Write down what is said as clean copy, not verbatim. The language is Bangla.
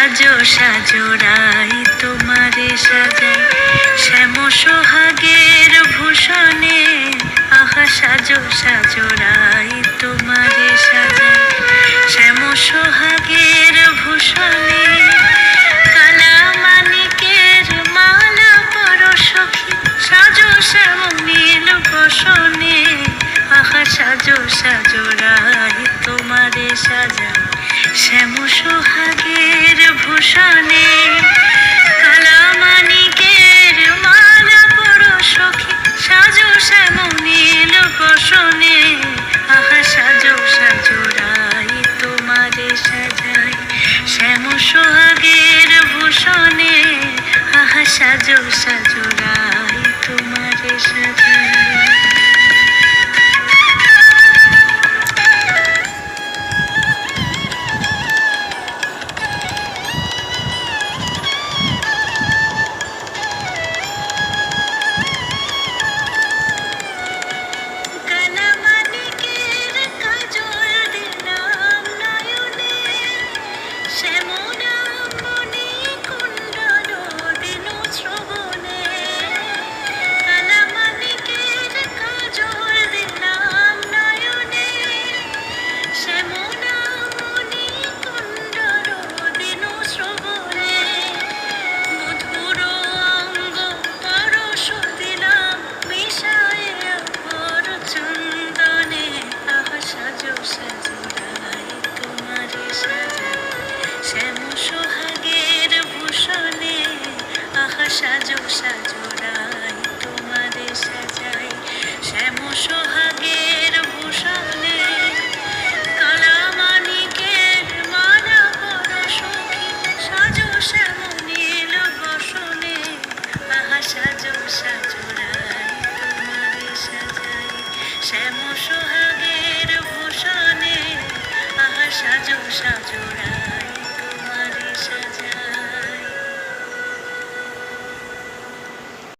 সাজো সাজো রাই তোমারে সাজাই শ্যাম সোহাগের ভূষণে। আহা সাজো সাজো রাই তোমারে সাজাই শ্যাম সোহাগের ভূষণে। কালা মানিকের মালা পর সখী সাজো শ্যাম নীল বসনে। আহা সাজো সাজো রাই তোমারে সাজাই শ্যাম সোহাগের ভূষণে। কালা মানিকের মালা পর সখী সাজো শ্যাম নীল বসনে। আহা সাজো সাজো রাই তোমারে সাজাই শ্যাম সোহাগের ভূষণে। আহা সাজো সাজো রাই তোমারে সাজাই। সাজো সাজো রাই তোমারে সাজাই শ্যাম সোহাগের ভূষণে। কালা মানিকের মালা পর সখী সাজো শ্যাম নীল বসনে। আহা সাজো সাজো রাই তোমারে সাজাই শ্যাম সোহাগের